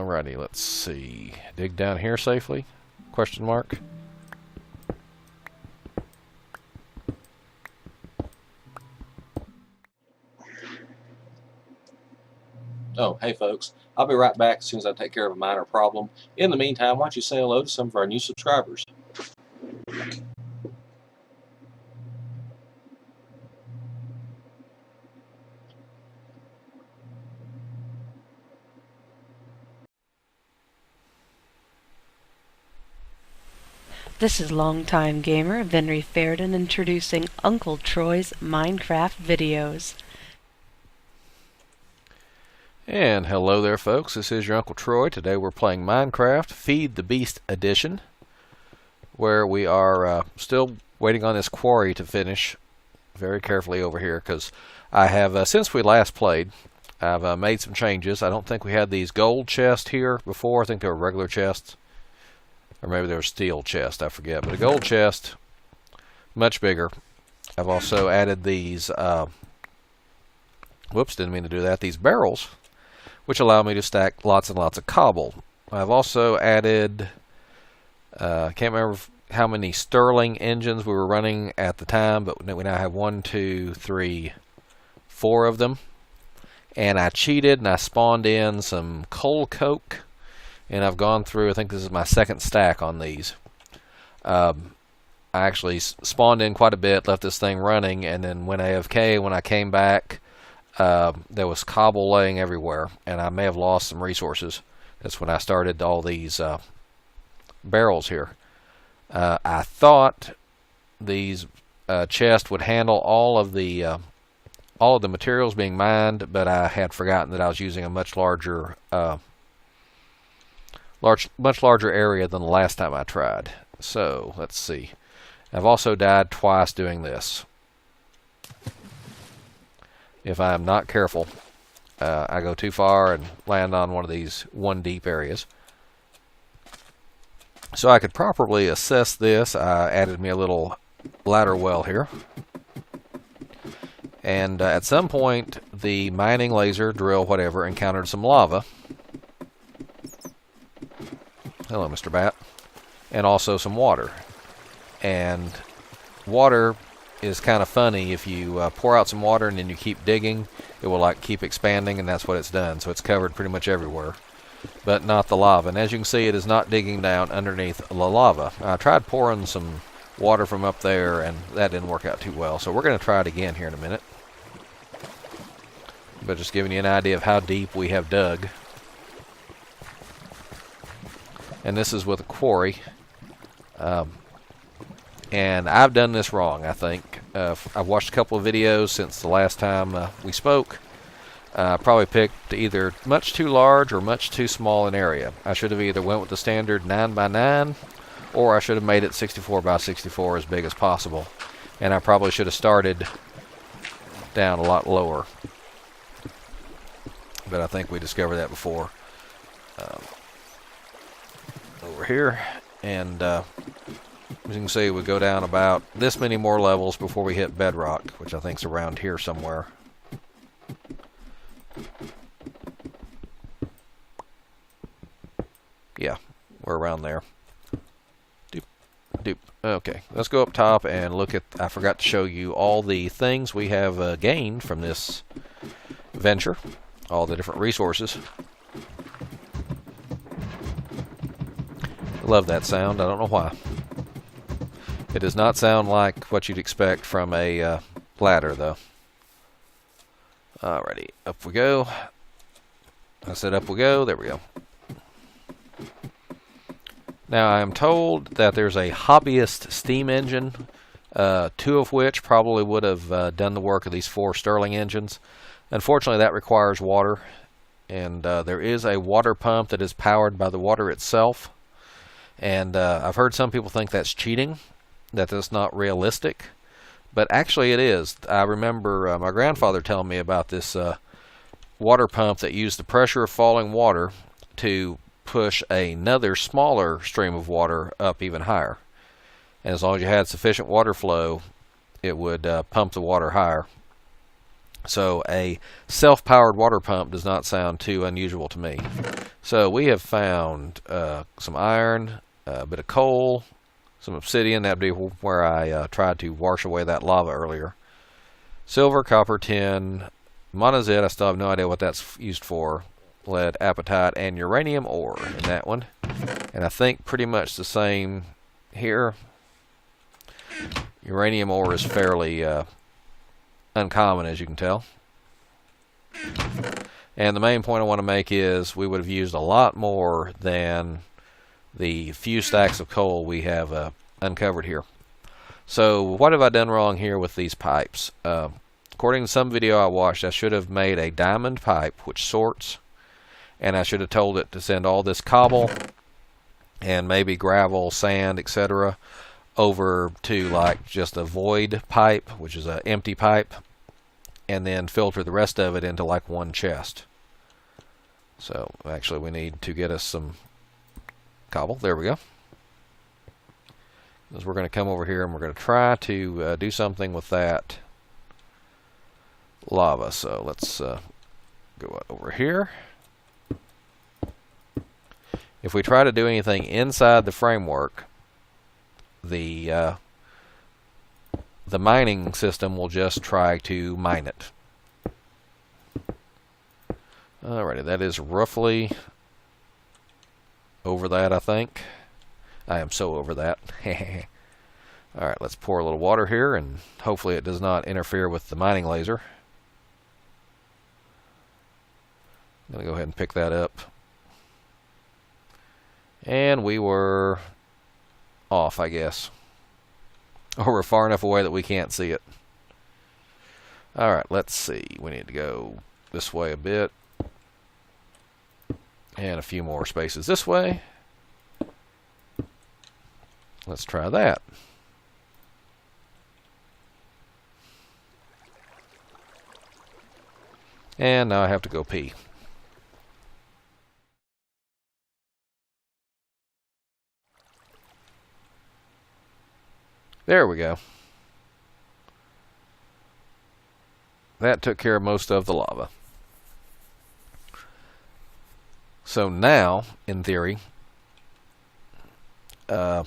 Alrighty, let's see. Dig down here safely? Question mark. Oh, hey folks, I'll be right back as soon as I take care of a minor problem. In the meantime, why don't you say hello to some of our new subscribers? This is longtime gamer Venry Fairden introducing Uncle Troy's Minecraft videos. And hello there folks, this is your Uncle Troy. Today we're playing Minecraft Feed the Beast Edition, where we are still waiting on this quarry to finish very carefully over here, because I have, since we last played, I've made some changes. I don't think we had these gold chests here before. I think they were regular chests, or maybe they were steel chests, I forget, but a gold chest, much bigger. I've also added these, whoops, didn't mean to do that, these barrels, which allow me to stack lots and lots of cobble. I've also added, I can't remember how many Stirling engines we were running at the time, but we now have 1, 2, 3, 4 of them. And I cheated and I spawned in some coal coke, and I've gone through, I think this is my second stack on these. I actually spawned in quite a bit, left this thing running, and then went AFK. When I came back, there was cobble laying everywhere, and I may have lost some resources. That's when I started all these barrels here. I thought these chests would handle all of the materials being mined, but I had forgotten that I was using a much larger area than the last time I tried. So let's see. I've also died twice doing this. If I am not careful, I go too far and land on one of these one deep areas. So I could properly assess this. I added me a little ladder well here. And at some point, the mining laser, drill, whatever, encountered some lava. Hello, Mr. Bat. And also some water. And water is kind of funny. If you pour out some water and then you keep digging, it will like keep expanding, and that's what it's done. So it's covered pretty much everywhere, but not the lava. And as you can see, it is not digging down underneath the lava. I tried pouring some water from up there, and that didn't work out too well. So we're going to try it again here in a minute. But just giving you an idea of how deep we have dug. And this is with a quarry. And I've done this wrong, I think. I've watched a couple of videos since the last time we spoke. I probably picked either much too large or much too small an area. I should have either went with the standard 9x9, or I should have made it 64x64 as big as possible. And I probably should have started down a lot lower. But I think we discovered that before. Over here. And as you can see, we go down about this many more levels before we hit bedrock, which I think is around here somewhere. Yeah, we're around there. Doop, doop. Okay, let's go up top and look at, I forgot to show you all the things we have gained from this venture. All the different resources. I love that sound. I don't know why. It does not sound like what you'd expect from a ladder, though. Alrighty, up we go. I said up we go. There we go. Now I am told that there's a hobbyist steam engine, 2 of which probably would have done the work of these 4 Stirling engines. Unfortunately, that requires water, and there is a water pump that is powered by the water itself. And I've heard some people think that's cheating, that that's not realistic, but actually it is. I remember my grandfather telling me about this water pump that used the pressure of falling water to push another smaller stream of water up even higher. And as long as you had sufficient water flow, it would pump the water higher. So a self-powered water pump does not sound too unusual to me. So we have found some iron, a bit of coal, some obsidian. That'd be where I tried to wash away that lava earlier. Silver, copper, tin, monazite. I still have no idea what that's used for. Lead, apatite, and uranium ore in that one. And I think pretty much the same here. Uranium ore is fairly uncommon, as you can tell. And the main point I want to make is we would have used a lot more than the few stacks of coal we have uncovered here. So what have I done wrong here with these pipes? According to some video I watched, I should have made a diamond pipe which sorts, and I should have told it to send all this cobble and maybe gravel, sand, etc. over to like just a void pipe, which is an empty pipe, and then filter the rest of it into like one chest. So actually we need to get us some cobble. There we go. Because we're going to come over here and we're going to try to do something with that lava. So let's go over here. If we try to do anything inside the framework, the mining system will just try to mine it. Alrighty, that is roughly over that, I think. I am so over that. Alright, let's pour a little water here, and hopefully it does not interfere with the mining laser. I'm going to go ahead and pick that up. And we were off, I guess. Or we're far enough away that we can't see it. Alright, let's see. We need to go this way a bit. And a few more spaces this way. Let's try that. And now I have to go pee. There we go. That took care of most of the lava. So now, in theory, the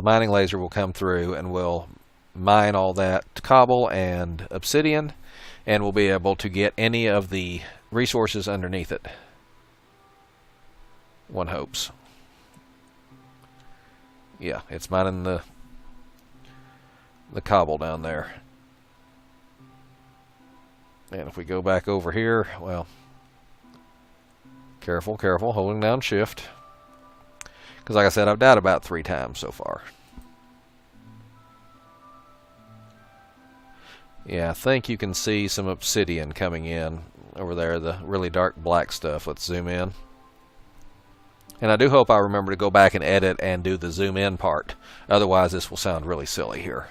mining laser will come through and will mine all that cobble and obsidian, and we'll be able to get any of the resources underneath it. One hopes. Yeah, it's mining the cobble down there. And if we go back over here, well, careful, careful, holding down shift. Because like I said, I've died about 3 times so far. Yeah, I think you can see some obsidian coming in over there, the really dark black stuff. Let's zoom in. And I do hope I remember to go back and edit and do the zoom in part. Otherwise, this will sound really silly here.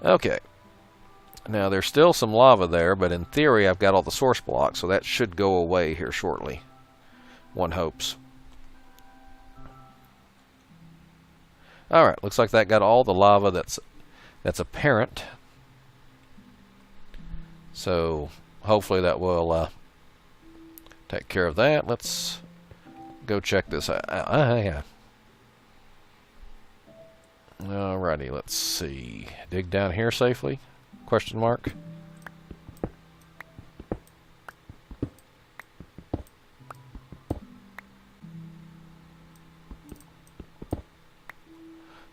Okay. Now, there's still some lava there, but in theory, I've got all the source blocks, so that should go away here shortly. One hopes. Alright, looks like that got all the lava that's apparent. So, hopefully that will take care of that. Let's go check this out. Yeah. Alrighty, let's see. Dig down here safely? Question mark.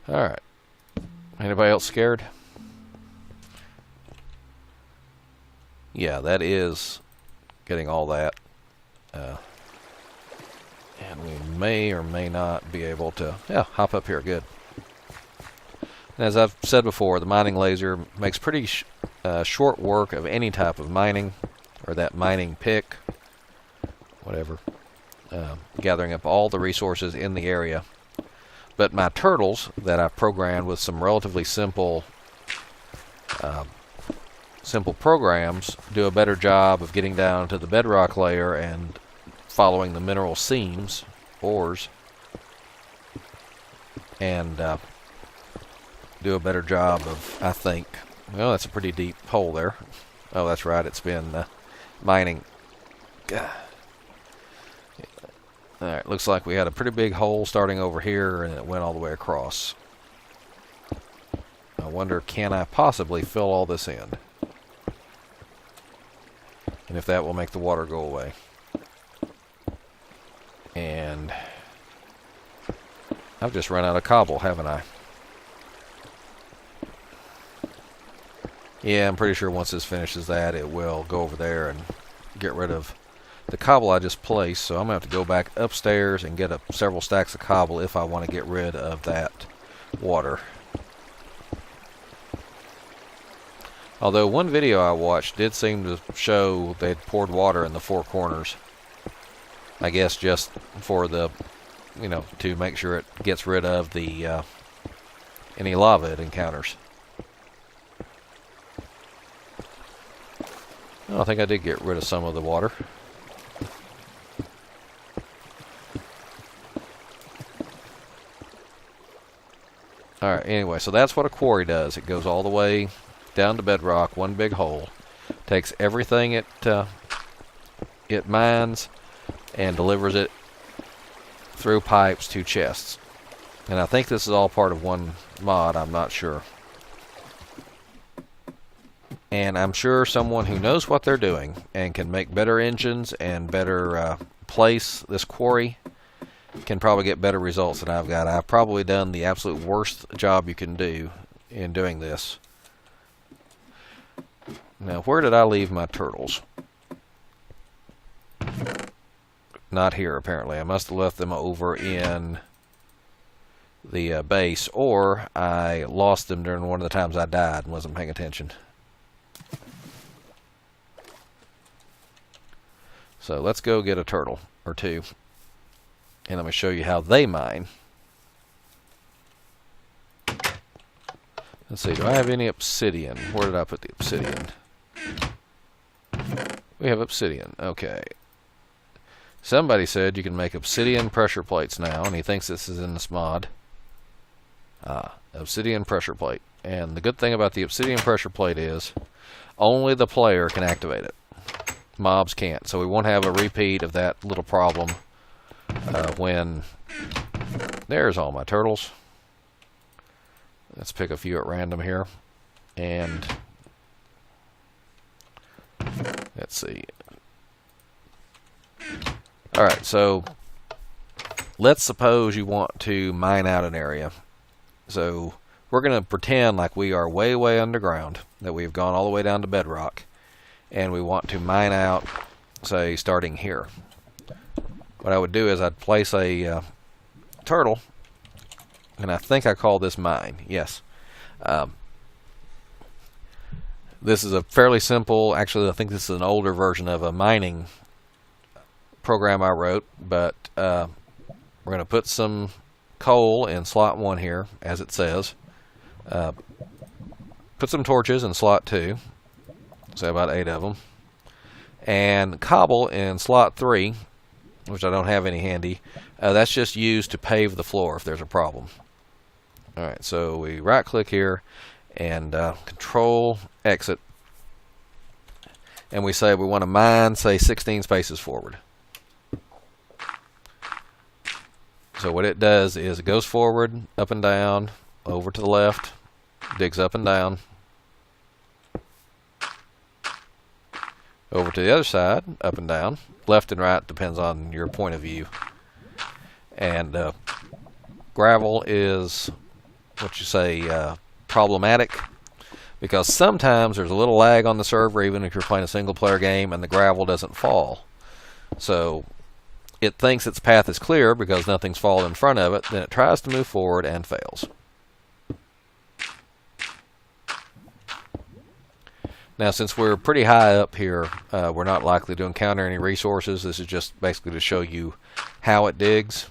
Alright. Anybody else scared? Yeah, that is getting all that. And we may or may not be able to... Yeah, hop up here. Good. And as I've said before, the mining laser makes pretty short work of any type of mining, or that mining pick, whatever, gathering up all the resources in the area. But my turtles that I've programmed with some relatively simple programs do a better job of getting down to the bedrock layer and following the mineral seams, ores, and do a better job of, I think, well, that's a pretty deep hole there. Oh, that's right, it's been mining. Alright, looks like we had a pretty big hole starting over here and it went all the way across. I wonder, can I possibly fill all this in? And if that will make the water go away. And I've just run out of cobble, haven't I? Yeah, I'm pretty sure once this finishes that, it will go over there and get rid of the cobble I just placed. So I'm going to have to go back upstairs and get several stacks of cobble if I want to get rid of that water. Although one video I watched did seem to show they'd poured water in the four corners. I guess just for the, to make sure it gets rid of the any lava it encounters. Oh, I think I did get rid of some of the water. Alright, anyway, so that's what a quarry does. It goes all the way down to bedrock, one big hole. Takes everything it mines and delivers it through pipes to chests. And I think this is all part of one mod, I'm not sure. And I'm sure someone who knows what they're doing and can make better engines and better place this quarry can probably get better results than I've got. I've probably done the absolute worst job you can do in doing this. Now, where did I leave my turtles? Not here, apparently. I must have left them over in the base, or I lost them during one of the times I died and wasn't paying attention. So let's go get a turtle or two, and let me show you how they mine. Let's see, do I have any obsidian? Where did I put the obsidian? We have obsidian, okay. Somebody said you can make obsidian pressure plates now, and he thinks this is in this mod. Obsidian pressure plate. And the good thing about the obsidian pressure plate is only the player can activate it. Mobs can't, so we won't have a repeat of that little problem when... There's all my turtles. Let's pick a few at random here. And... let's see. Alright, so let's suppose you want to mine out an area. So we're going to pretend like we are way, way underground, that we've gone all the way down to bedrock, and we want to mine out, say, starting here. What I would do is I'd place a turtle, and I think I call this mine. Yes. This is a fairly simple, actually I think this is an older version of a mining program I wrote, but we're going to put some coal in slot 1 here, as it says. Put some torches in slot 2, so about 8 of them, and cobble in slot 3, which I don't have any handy. That's just used to pave the floor if there's a problem. Alright, so we right click here and control exit, and we say we want to mine, say, 16 spaces forward. So what it does is it goes forward, up and down, over to the left, digs up and down, over to the other side, up and down, left and right, depends on your point of view. And gravel is what you say problematic, because sometimes there's a little lag on the server, even if you're playing a single player game, and the gravel doesn't fall. So it thinks its path is clear because nothing's fallen in front of it, then it tries to move forward and fails. Now, since we're pretty high up here, we're not likely to encounter any resources. This is just basically to show you how it digs.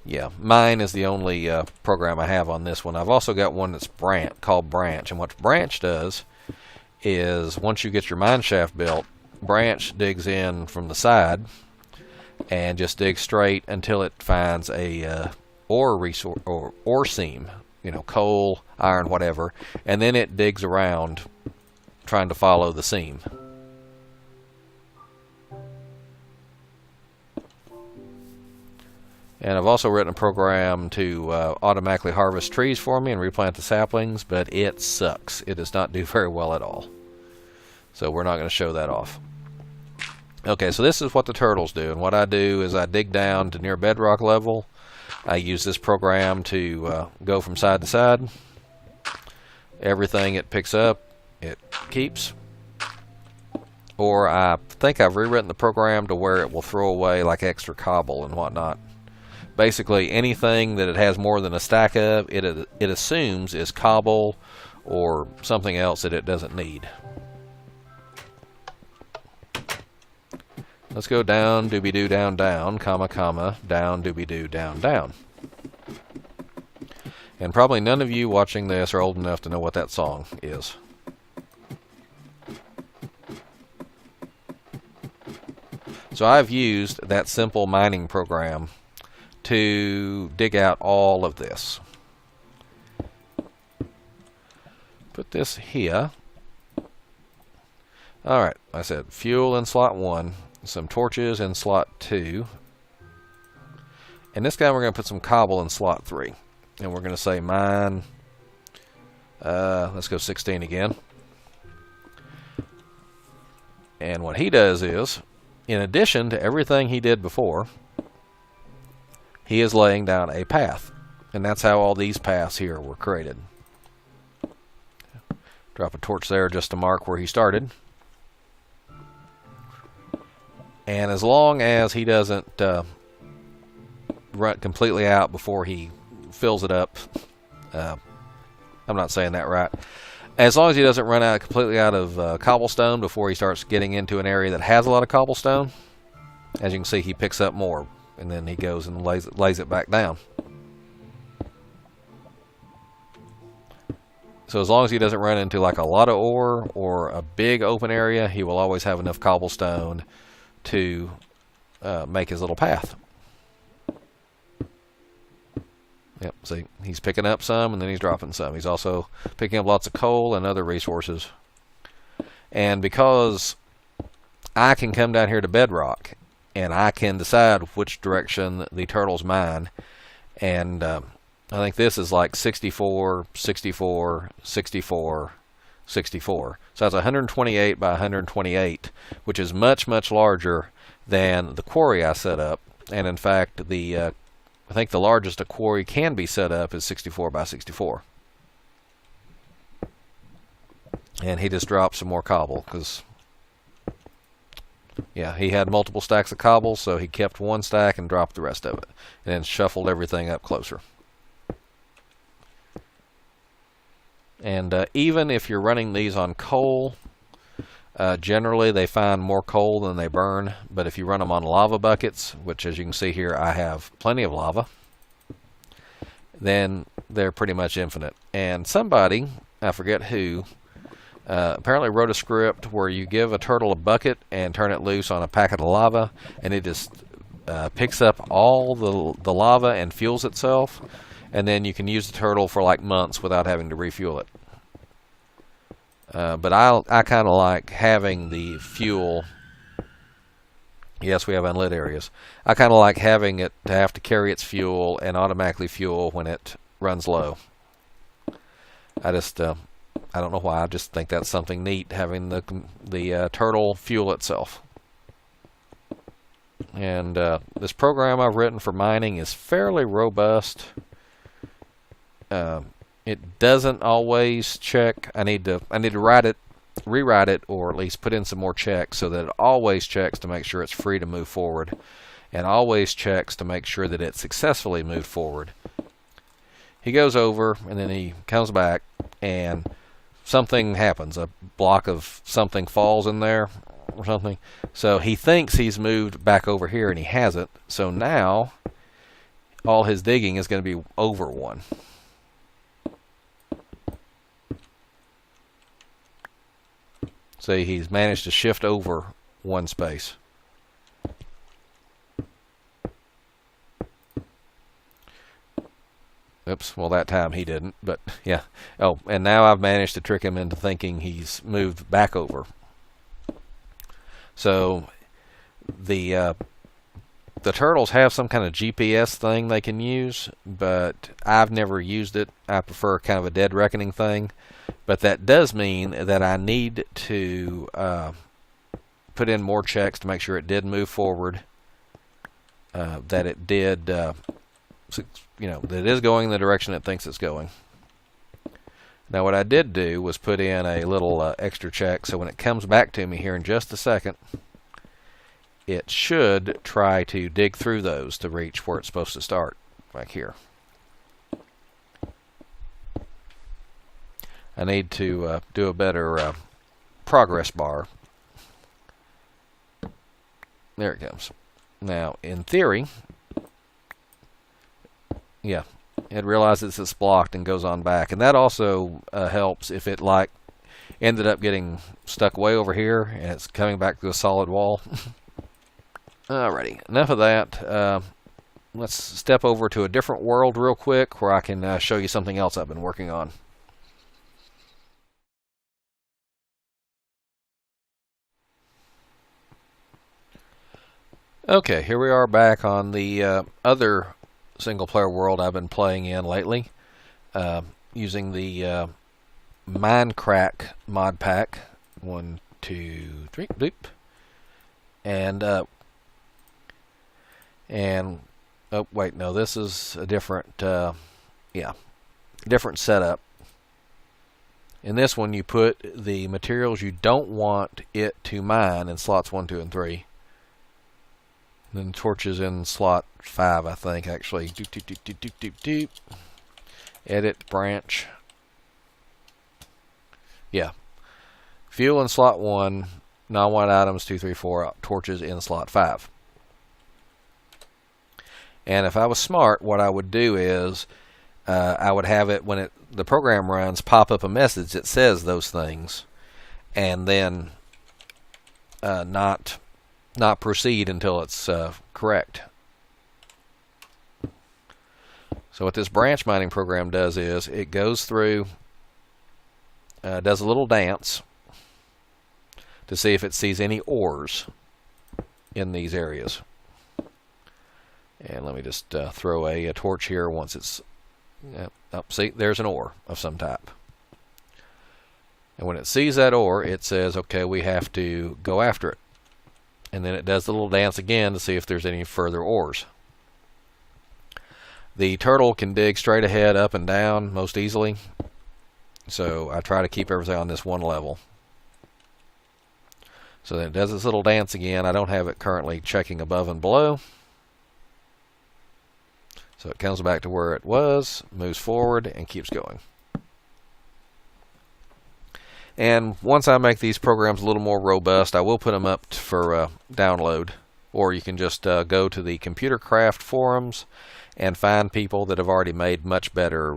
Yeah, mine is the only program I have on this one. I've also got one that's called Branch, and what Branch does is once you get your mine shaft built, Branch digs in from the side and just digs straight until it finds a ore resource or ore seam, coal, iron, whatever, and then it digs around trying to follow the seam. And I've also written a program to automatically harvest trees for me and replant the saplings, but it sucks. It does not do very well at all. So we're not going to show that off. Okay, so this is what the turtles do. And what I do is I dig down to near bedrock level. I use this program to go from side to side. Everything it picks up, it keeps. Or I think I've rewritten the program to where it will throw away like extra cobble and whatnot. Basically, anything that it has more than a stack of, it assumes is cobble or something else that it doesn't need. Let's go down, doobie-doo, down, down, comma, comma, down, doobie-doo, down, down. And probably none of you watching this are old enough to know what that song is. So I've used that simple mining program to dig out all of this. Put this here. Alright, I said fuel in slot 1, some torches in slot 2, and this guy we're going to put some cobble in slot 3. And we're going to say mine, let's go 16 again. And what he does is, in addition to everything he did before, he is laying down a path. And that's how all these paths here were created. Drop a torch there just to mark where he started. And as long as he doesn't run completely out before he fills it up, I'm not saying that right. As long as he doesn't run out completely out of cobblestone before he starts getting into an area that has a lot of cobblestone, as you can see, he picks up more. And then he goes and lays it back down. So as long as he doesn't run into like a lot of ore or a big open area, he will always have enough cobblestone to make his little path. Yep, see, he's picking up some and then he's dropping some. He's also picking up lots of coal and other resources. And because I can come down here to bedrock and I can decide which direction the turtles mine, and I think this is like 64, 64, 64, 64. So that's 128 by 128, which is much, much larger than the quarry I set up. And in fact, I think the largest a quarry can be set up is 64 by 64. And he just dropped some more cobble because, yeah, he had multiple stacks of cobble, so he kept one stack and dropped the rest of it, and then shuffled everything up closer. And even if you're running these on coal, generally they find more coal than they burn. But if you run them on lava buckets, which as you can see here I have plenty of lava, then they're pretty much infinite. And somebody, I forget who, apparently wrote a script where you give a turtle a bucket and turn it loose on a packet of lava, and it just picks up all the lava and fuels itself, and then you can use the turtle for like months without having to refuel it. But I kind of like having the fuel. Yes, we have unlit areas. I kind of like having it to have to carry its fuel and automatically fuel when it runs low. I don't know why. I just think that's something neat, having the turtle fuel itself. And this program I've written for mining is fairly robust. It doesn't always check. I need to rewrite it, or at least put in some more checks so that it always checks to make sure it's free to move forward, and always checks to make sure that it successfully moved forward. He goes over and then he comes back and something happens. A block of something falls in there or something. So he thinks he's moved back over here and he hasn't. So now all his digging is going to be over one. See, he's managed to shift over one space. Oops, well that time he didn't, but yeah. Oh, and now I've managed to trick him into thinking he's moved back over. So the the turtles have some kind of GPS thing they can use, but I've never used it. I prefer kind of a dead reckoning thing. But that does mean that I need to put in more checks to make sure it did move forward, that it did, that it is going in the direction it thinks it's going. Now what I did do was put in a little extra check, so when it comes back to me here in just a second, it should try to dig through those to reach where it's supposed to start, like here. I need to do a better progress bar. There it comes. Now, in theory, yeah, it realizes it's blocked and goes on back. And that also helps if it like ended up getting stuck way over here and it's coming back to a solid wall. Alrighty, enough of that. Let's step over to a different world real quick where I can show you something else I've been working on. Okay, here we are back on the other single-player world I've been playing in lately, using the Minecraft mod pack. 1, 2, 3, boop. And oh wait, no, this is a different, different setup. In this one, you put the materials you don't want it to mine in slots 1, 2, and 3. And then torches in slot 5, I think, actually. Doop, doop, doop, doop, doop, doop, doop. Edit, branch. Yeah. Fuel in slot 1, non-white items 2, 3, 4, torches in slot 5. And if I was smart, what I would do is I would have it, when the program runs, pop up a message that says those things, and then not proceed until it's correct. So what this branch mining program does is it goes through, does a little dance to see if it sees any ores in these areas. And let me just throw a torch here once it's, see, there's an ore of some type. And when it sees that ore, it says, okay, we have to go after it. And then it does the little dance again to see if there's any further ores. The turtle can dig straight ahead, up and down most easily. So I try to keep everything on this one level. So then it does its little dance again. I don't have it currently checking above and below. So it comes back to where it was, moves forward, and keeps going. And once I make these programs a little more robust, I will put them up for download. Or you can just go to the Computer Craft forums and find people that have already made much better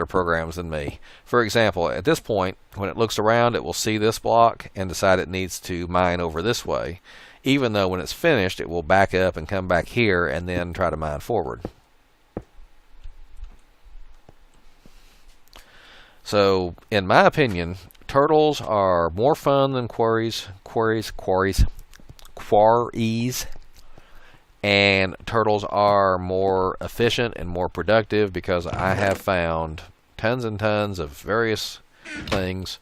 programs than me. For example, at this point, when it looks around, it will see this block and decide it needs to mine over this way. Even though when it's finished, it will back up and come back here and then try to mine forward. So, in my opinion, turtles are more fun than quarries, and turtles are more efficient and more productive because I have found tons and tons of various things.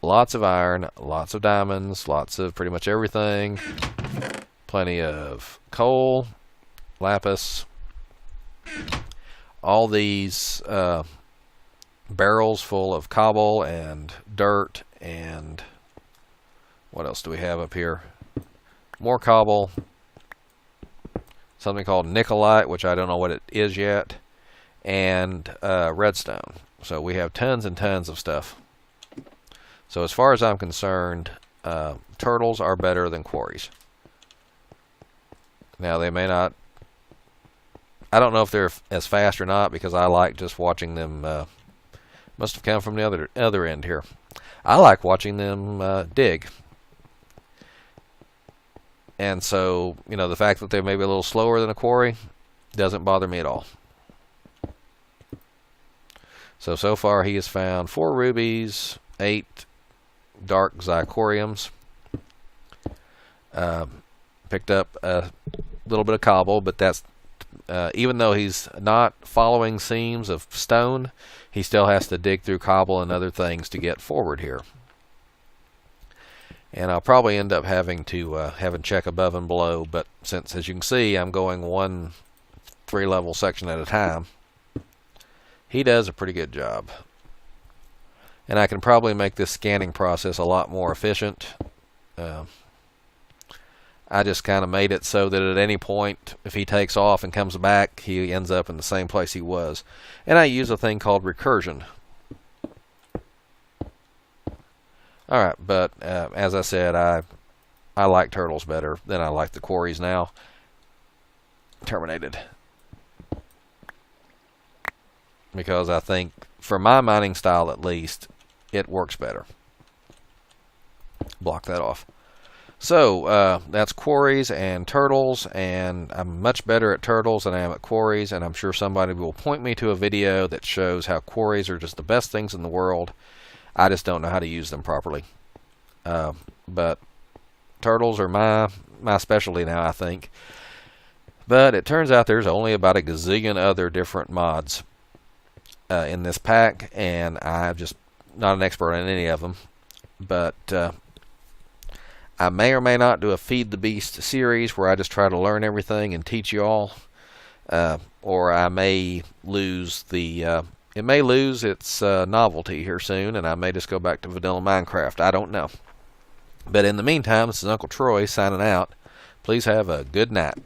Lots of iron, lots of diamonds, lots of pretty much everything. Plenty of coal, lapis. All these barrels full of cobble and dirt and what else do we have up here? More cobble. Something called nickelite, which I don't know what it is yet. And redstone. So we have tons and tons of stuff. So as far as I'm concerned, turtles are better than quarries. Now they may not, I don't know if they're as fast or not because I like just watching them, must have come from the other end here. I like watching them dig. And so, the fact that they may be a little slower than a quarry doesn't bother me at all. So far he has found 4 rubies, 8 dark zirconiums, Picked up a little bit of cobble, but that's even though he's not following seams of stone, he still has to dig through cobble and other things to get forward here. And I'll probably end up having to check above and below, but since, as you can see, I'm going one 3-level section at a time, he does a pretty good job. And I can probably make this scanning process a lot more efficient. I just kind of made it so that at any point, if he takes off and comes back, he ends up in the same place he was. And I use a thing called recursion. Alright, but as I said, I like turtles better than I like the quarries now. Terminated. Because I think, for my mining style at least, it works better. Block that off. So, that's quarries and turtles, and I'm much better at turtles than I am at quarries, and I'm sure somebody will point me to a video that shows how quarries are just the best things in the world. I just don't know how to use them properly. But turtles are my specialty now, I think. But it turns out there's only about a gazillion other different mods in this pack, and I'm just not an expert in any of them. But I may or may not do a Feed the Beast series where I just try to learn everything and teach you all. Or I may lose the... it may lose its novelty here soon, and I may just go back to vanilla Minecraft. I don't know. But in the meantime, this is Uncle Troy signing out. Please have a good night.